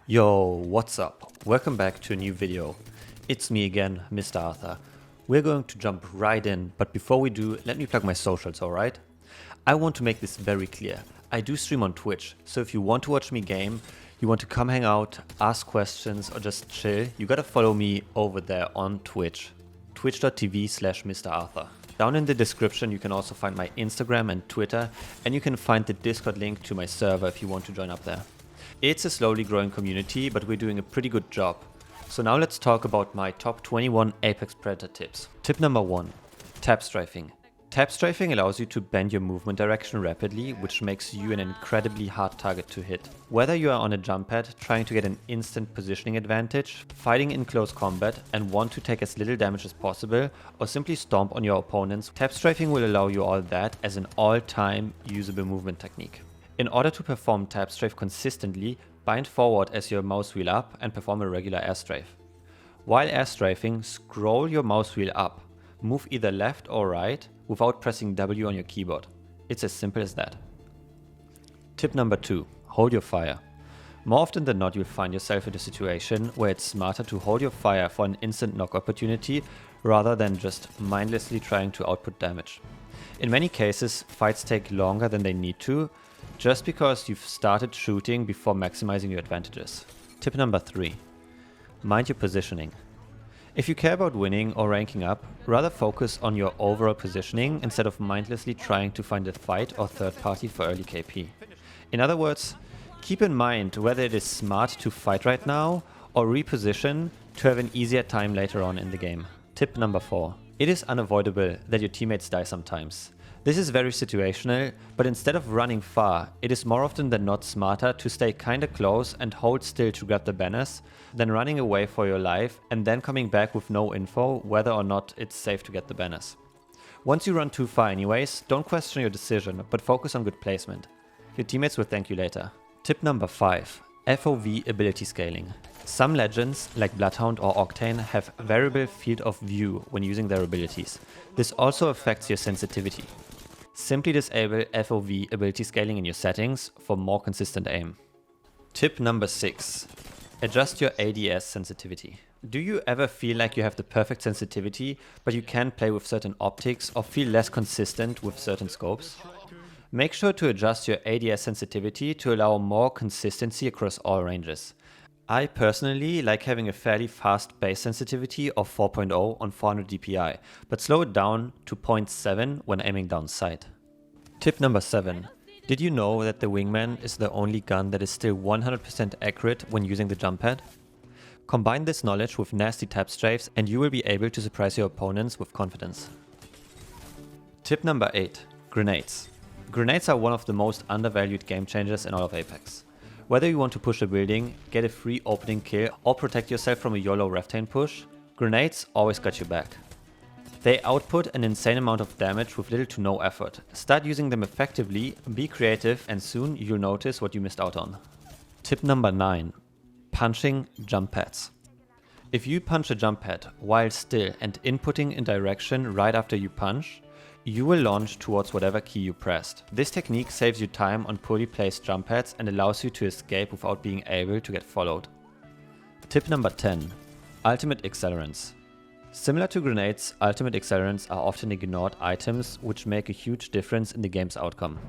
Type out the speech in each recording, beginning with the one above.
Yo, what's up? Welcome back to a new video. It's me again, Misterarther. We're going to jump right in, but before we do, let me plug my socials, alright? I want to make this very clear. I do stream on Twitch, so if you want to watch me game, you want to come hang out, ask questions, or just chill, you gotta follow me over there on Twitch. twitch.tv/Misterarther. Down in the description you can also find my Instagram and Twitter, and you can find the Discord link to my server if you want to join up there. It's a slowly growing community, but we're doing a pretty good job. So now let's talk about my top 21 Apex Predator tips. Tip number 1. Tap strafing. Tap strafing allows you to bend your movement direction rapidly, which makes you an incredibly hard target to hit. Whether you are on a jump pad, trying to get an instant positioning advantage, fighting in close combat and want to take as little damage as possible, or simply stomp on your opponents, tap strafing will allow you all that as an all-time usable movement technique. In order to perform tap strafe consistently, bind forward as your mouse wheel up and perform a regular air strafe. While air strafing, scroll your mouse wheel up. Move either left or right without pressing W on your keyboard. It's as simple as that. Tip number 2. Hold your fire. More often than not, you'll find yourself in a situation where it's smarter to hold your fire for an instant knock opportunity rather than just mindlessly trying to output damage. In many cases, fights take longer than they need to, just because you've started shooting before maximizing your advantages. Tip number 3. Mind your positioning. If you care about winning or ranking up, rather focus on your overall positioning instead of mindlessly trying to find a fight or third party for early KP. In other words, keep in mind whether it is smart to fight right now or reposition to have an easier time later on in the game. Tip number 4. It is unavoidable that your teammates die sometimes. This is very situational, but instead of running far, it is more often than not smarter to stay kinda close and hold still to grab the banners than running away for your life and then coming back with no info whether or not it's safe to get the banners. Once you run too far anyways, don't question your decision, but focus on good placement. Your teammates will thank you later. Tip number 5. FOV Ability scaling. Some legends, like Bloodhound or Octane, have variable field of view when using their abilities. This also affects your sensitivity. Simply disable FOV ability scaling in your settings for more consistent aim. Tip number 6. Adjust your ADS sensitivity. Do you ever feel like you have the perfect sensitivity, but you can't play with certain optics or feel less consistent with certain scopes? Make sure to adjust your ADS sensitivity to allow more consistency across all ranges. I personally like having a fairly fast base sensitivity of 4.0 on 400 DPI, but slow it down to 0.7 when aiming down sight. Tip number 7. Did you know that the Wingman is the only gun that is still 100% accurate when using the jump pad? Combine this knowledge with nasty tap strafes and you will be able to surprise your opponents with confidence. Tip number 8. Grenades. Grenades are one of the most undervalued game changers in all of Apex. Whether you want to push a building, get a free opening kill, or protect yourself from a YOLO Reftane push, grenades always got your back. They output an insane amount of damage with little to no effort. Start using them effectively, be creative, and soon you'll notice what you missed out on. Tip number 9. Punching jump pads. If you punch a jump pad while still and inputting in direction right after you punch, you will launch towards whatever key you pressed. This technique saves you time on poorly placed jump pads and allows you to escape without being able to get followed. Tip number 10. Ultimate accelerants. Similar to grenades, ultimate accelerants are often ignored items which make a huge difference in the game's outcome.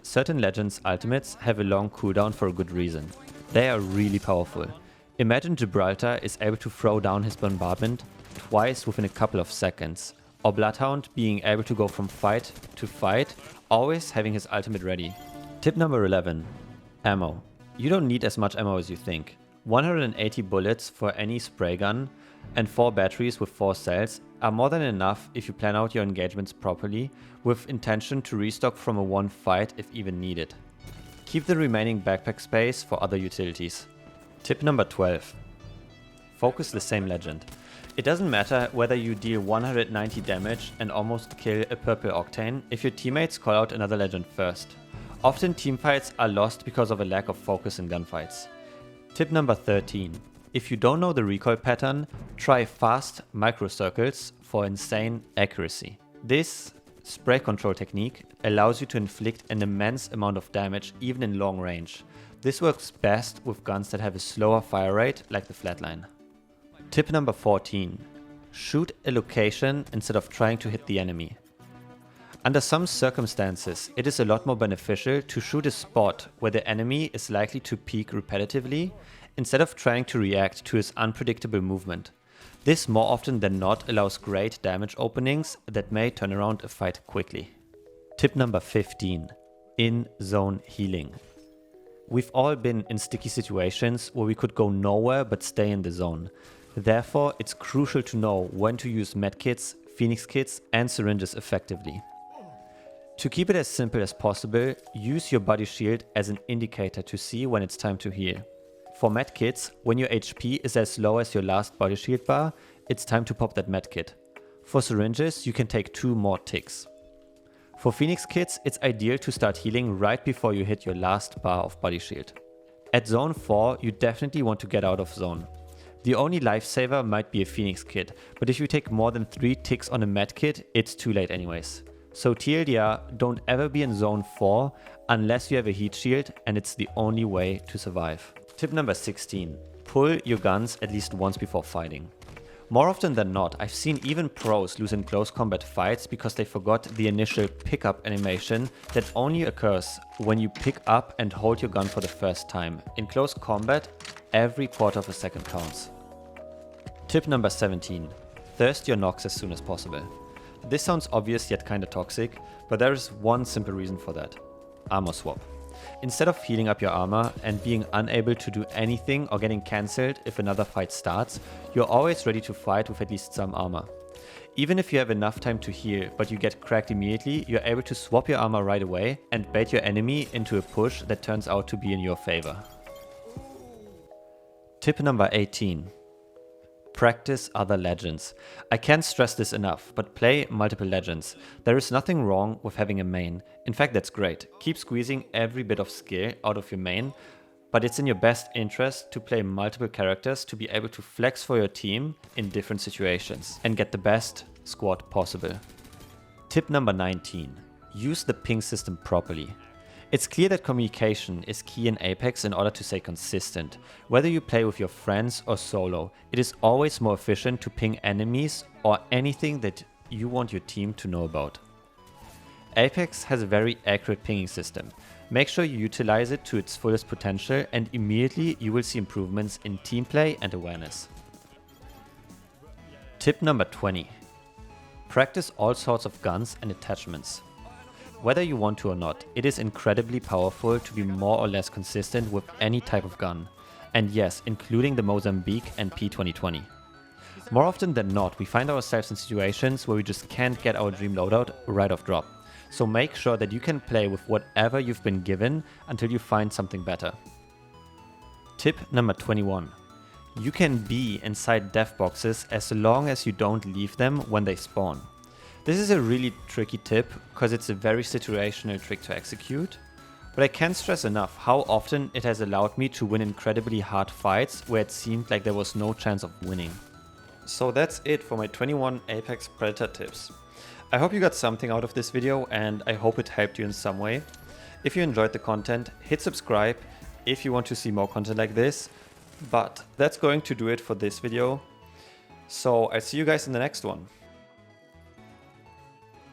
Certain Legends ultimates have a long cooldown for a good reason. They are really powerful. Imagine Gibraltar is able to throw down his bombardment twice within a couple of seconds. Or Bloodhound being able to go from fight to fight, always having his ultimate ready. Tip number 11. Ammo. You don't need as much ammo as you think. 180 bullets for any spray gun and 4 batteries with 4 cells are more than enough if you plan out your engagements properly, with intention to restock from a one fight if even needed. Keep the remaining backpack space for other utilities. Tip number 12. Focus the same legend. It doesn't matter whether you deal 190 damage and almost kill a purple Octane if your teammates call out another legend first. Often teamfights are lost because of a lack of focus in gunfights. Tip number 13. If you don't know the recoil pattern, try fast microcircles for insane accuracy. This spray control technique allows you to inflict an immense amount of damage even in long range. This works best with guns that have a slower fire rate, like the flatline. Tip number 14. Shoot a location instead of trying to hit the enemy. Under some circumstances, it is a lot more beneficial to shoot a spot where the enemy is likely to peek repetitively, instead of trying to react to his unpredictable movement. This more often than not allows great damage openings that may turn around a fight quickly. Tip number 15. In-zone healing. We've all been in sticky situations where we could go nowhere but stay in the zone. Therefore, it's crucial to know when to use medkits, phoenix kits and syringes effectively. To keep it as simple as possible, use your body shield as an indicator to see when it's time to heal. For medkits, when your HP is as low as your last body shield bar, it's time to pop that medkit. For syringes, you can take 2 more ticks. For phoenix kits, it's ideal to start healing right before you hit your last bar of body shield. At zone 4, you definitely want to get out of zone. The only lifesaver might be a phoenix kit, but if you take more than 3 ticks on a medkit, it's too late anyways. So TLDR, don't ever be in zone 4 unless you have a heat shield and it's the only way to survive. Tip number 16. Pull your guns at least once before fighting. More often than not, I've seen even pros lose in close combat fights because they forgot the initial pickup animation that only occurs when you pick up and hold your gun for the first time. In close combat, every quarter of a second counts. Tip number 17. Thirst your knocks as soon as possible. This sounds obvious yet kinda toxic, but there is one simple reason for that. Armor swap. Instead of healing up your armor and being unable to do anything or getting cancelled if another fight starts, you're always ready to fight with at least some armor. Even if you have enough time to heal but you get cracked immediately, you're able to swap your armor right away and bait your enemy into a push that turns out to be in your favor. Tip number 18. Practice other legends. I can't stress this enough, but play multiple legends. There is nothing wrong with having a main. In fact, that's great. Keep squeezing every bit of skill out of your main, but it's in your best interest to play multiple characters to be able to flex for your team in different situations and get the best squad possible. Tip number 19. Use the ping system properly. It's clear that communication is key in Apex in order to stay consistent. Whether you play with your friends or solo, it is always more efficient to ping enemies or anything that you want your team to know about. Apex has a very accurate pinging system. Make sure you utilize it to its fullest potential and immediately you will see improvements in team play and awareness. Tip number 20. Practice all sorts of guns and attachments. Whether you want to or not, it is incredibly powerful to be more or less consistent with any type of gun. And yes, including the Mozambique and P2020. More often than not, we find ourselves in situations where we just can't get our dream loadout right off drop. So make sure that you can play with whatever you've been given until you find something better. Tip number 21. You can be inside death boxes as long as you don't leave them when they spawn. This is a really tricky tip because it's a very situational trick to execute, but I can't stress enough how often it has allowed me to win incredibly hard fights where it seemed like there was no chance of winning. So that's it for my 21 Apex Predator tips. I hope you got something out of this video and I hope it helped you in some way. If you enjoyed the content, hit subscribe if you want to see more content like this, but that's going to do it for this video. So I'll see you guys in the next one.